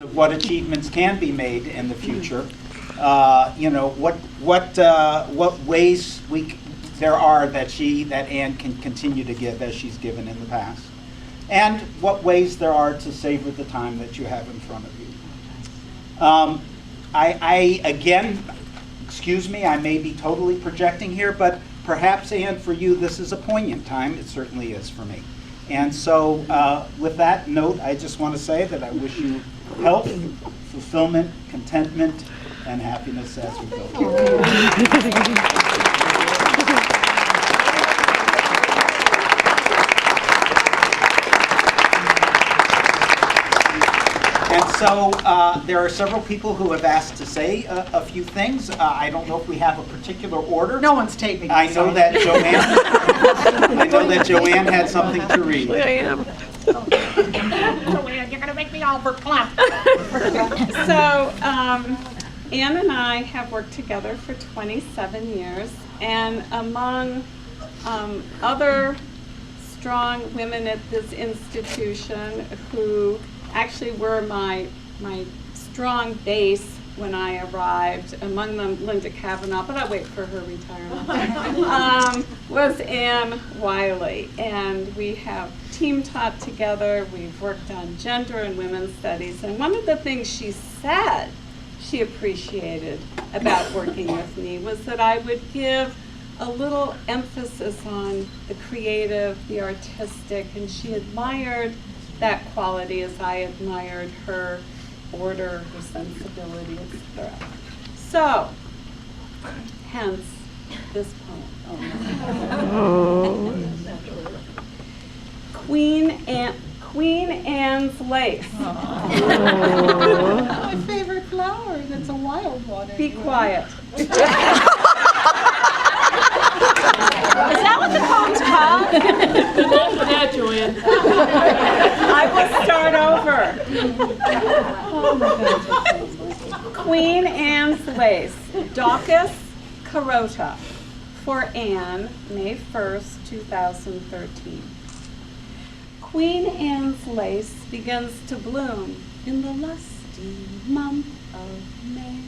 of what achievements can be made in the future. You know, what ways there are that Anne can continue to give as she's given in the past, and what ways there are to savor the time that you have in front of you. I again, excuse me, I may be totally projecting here, but perhaps, Anne, for you this is a poignant time. It certainly is for me. And so with that note, I just want to say that I wish you health, fulfillment, contentment, and happiness as we go forward. And so there are several people who have asked to say a few things. I don't know if we have a particular order. No one's taping. I know that Joanne had something to read. I am. Joanne, you're going to make me all verklempt. So, Anne and I have worked together for 27 years, and among other strong women at this institution who actually were my strong base when I arrived, among them Linda Kavanaugh, but I'll wait for her retirement, was Anne Wiley. And we have team taught together, we've worked on gender and women's studies, and one of the things she said she appreciated about working with me was that I would give a little emphasis on the creative, the artistic, and she admired that quality as I admired her order, her sensibility, etc. So, hence this poem. Oh. Queen Anne's Lace. Oh. My favorite flower, and it's a wild one. Be quiet. Is that what the poem's called? Yeah, Joanne. I will start over. Queen Anne's Lace, Daucus Carota, for Anne, May 1st, 2013. Queen Anne's lace begins to bloom in the lusty month of May,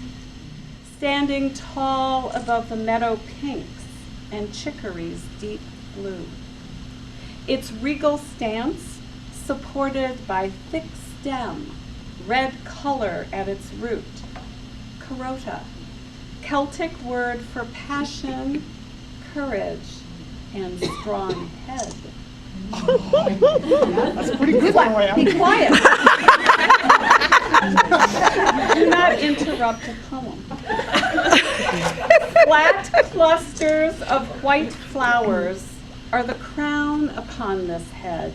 standing tall above the meadow pinks and chicory's deep blue. Its regal stance, supported by thick stem, red color at its root. Carota, Celtic word for passion, courage, and strong head. That's pretty good, Joanne. Be quiet. Do not interrupt a poem. Flat clusters of white flowers are the crown upon this head,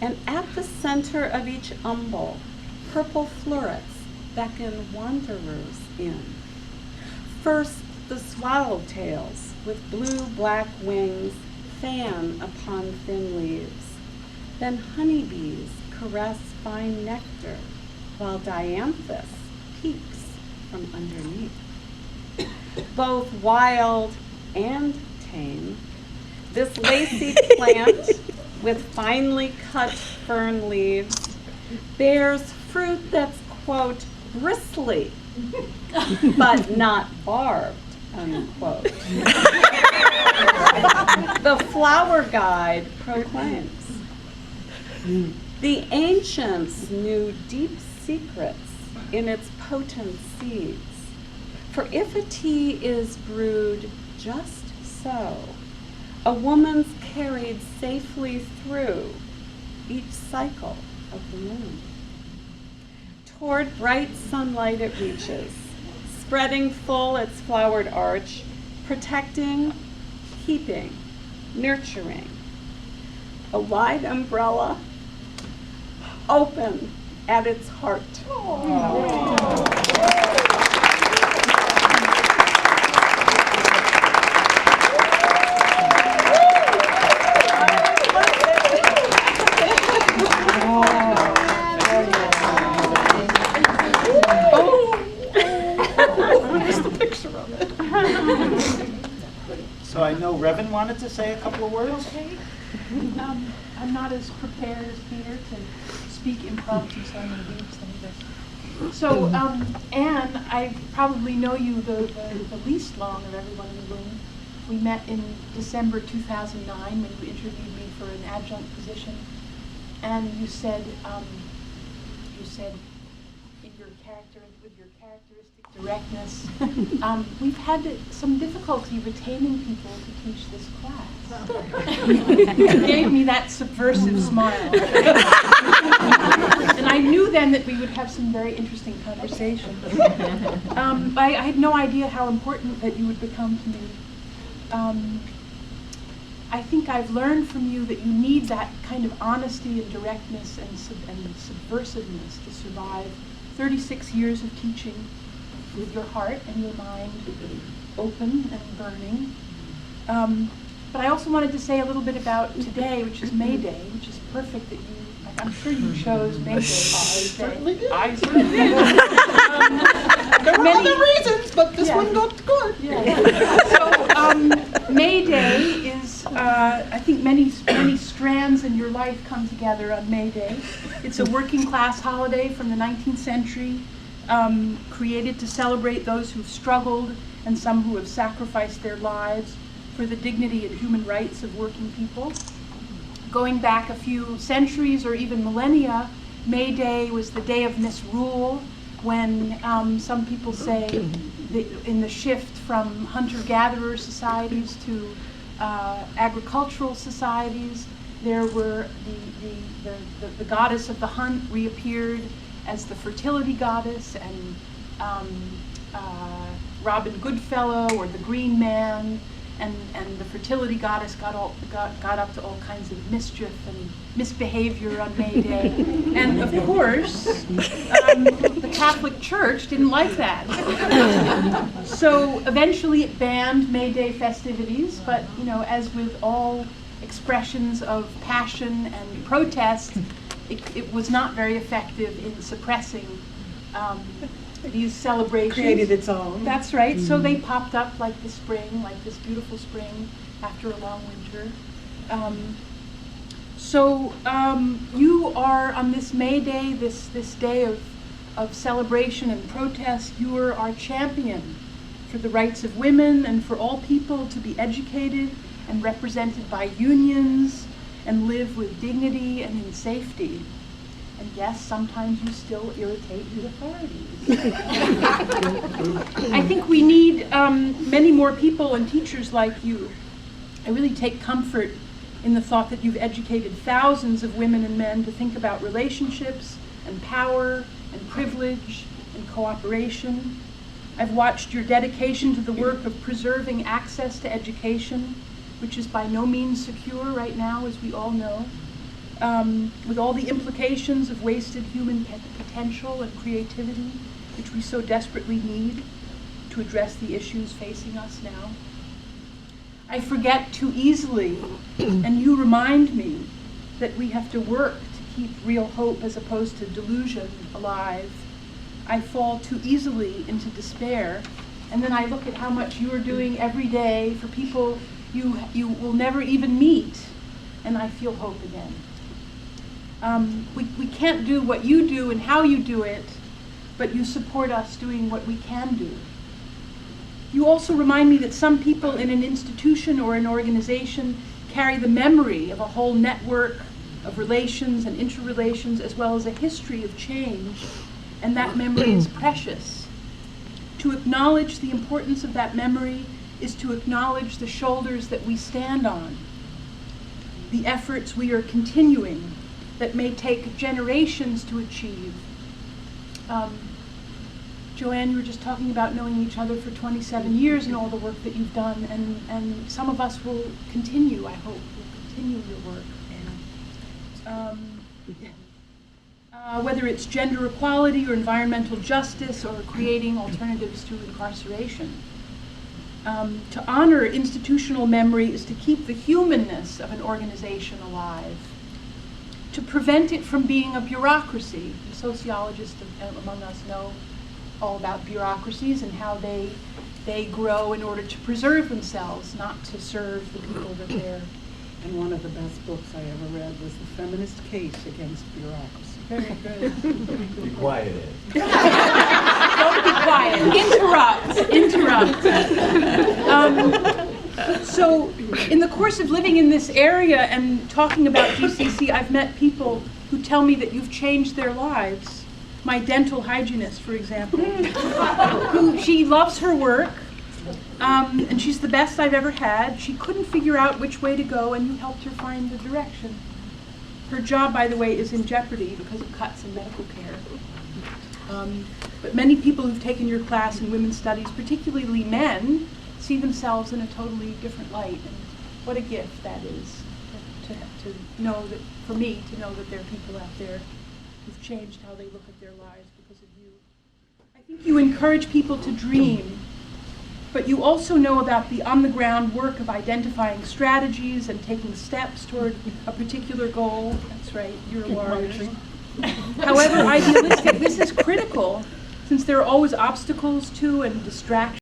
and at the center of each umbel, purple florets beckon wanderers in. First, the swallowtails with blue-black wings fan upon thin leaves. Then honeybees caress fine nectar, while dianthus peeks from underneath. Both wild and tame, this lacy plant with finely cut fern leaves bears fruit that's, quote, bristly, but not barbed, unquote. The Flower Guide proclaims, the ancients knew deep secrets in its potent seeds. For if a tea is brewed just so, a woman's carried safely through each cycle of the moon. Toward bright sunlight it reaches, spreading full its flowered arch, protecting, keeping, nurturing. A wide umbrella, open at its heart. So I know Revan wanted to say a couple of words. Okay. I'm not as prepared as Peter to speak impromptu, so I'm going to do some of this So, Anne, I probably know you the least long of everyone in the room. We met in December 2009 when you interviewed me for an adjunct position, and you said in your character, with your characteristic directness, we've had some difficulty retaining people to teach this class. It gave me that subversive smile. And I knew then that we would have some very interesting conversations. I had no idea how important that you would become to me. I think I've learned from you that you need that kind of honesty and directness and subversiveness to survive 36 years of teaching with your heart and your mind open and burning. But I also wanted to say a little bit about today, which is May Day, which is perfect that you, I'm sure you chose May Day. Certainly did. I certainly did. There were other reasons, but this one got to court. Yeah. So May Day is, I think many strands in your life come together on May Day. It's a working class holiday from the 19th century, created to celebrate those who've struggled and some who have sacrificed their lives for the dignity and human rights of working people. Going back a few centuries or even millennia, May Day was the day of misrule, when some people say in the shift from hunter-gatherer societies to agricultural societies, there were the goddess of the hunt reappeared as the fertility goddess, and Robin Goodfellow or the Green Man, and the fertility goddess got up to all kinds of mischief and misbehavior on May Day. And of course, the Catholic Church didn't like that. So eventually it banned May Day festivities, but as with all expressions of passion and protest, it was not very effective in suppressing these celebrations. Created its own. That's right. So they popped up like the spring, like this beautiful spring after a long winter. You are on this May Day, this day of celebration and protest, you are our champion for the rights of women and for all people to be educated and represented by unions and live with dignity and in safety. And yes, sometimes you still irritate the authorities. I think we need many more people and teachers like you. I really take comfort in the thought that you've educated thousands of women and men to think about relationships and power and privilege and cooperation. I've watched your dedication to the work of preserving access to education, which is by no means secure right now, as we all know. With all the implications of wasted human potential and creativity, which we so desperately need to address the issues facing us now. I forget too easily, and you remind me that we have to work to keep real hope as opposed to delusion alive. I fall too easily into despair, and then I look at how much you are doing every day for people you will never even meet, and I feel hope again. We can't do what you do and how you do it, but you support us doing what we can do. You also remind me that some people in an institution or an organization carry the memory of a whole network of relations and interrelations, as well as a history of change, and that memory is precious. To acknowledge the importance of that memory is to acknowledge the shoulders that we stand on, the efforts we are continuing that may take generations to achieve. Joanne, you were just talking about knowing each other for 27 years and all the work that you've done, and some of us will continue, I hope, will continue your work. Whether it's gender equality or environmental justice or creating alternatives to incarceration. To honor institutional memory is to keep the humanness of an organization alive, to prevent it from being a bureaucracy. The sociologists among us know all about bureaucracies and how they grow in order to preserve themselves, not to serve the people that they're. And one of the best books I ever read was The Feminist Case Against Bureaucracy. Very good. Be quiet, Ed. interrupt. So, in the course of living in this area and talking about GCC, I've met people who tell me that you've changed their lives. My dental hygienist, for example, who she loves her work, and she's the best I've ever had. She couldn't figure out which way to go, and you helped her find the direction. Her job, by the way, is in jeopardy because of cuts in medical care. But many people who've taken your class in women's studies, particularly men, see themselves in a totally different light. And what a gift that is to know that, for me, to know that there are people out there who've changed how they look at their lives because of you. I think you encourage people to dream, but you also know about the on-the-ground work of identifying strategies and taking steps toward a particular goal. That's right, you're large. However idealistic, this is critical, since there are always obstacles to and distractions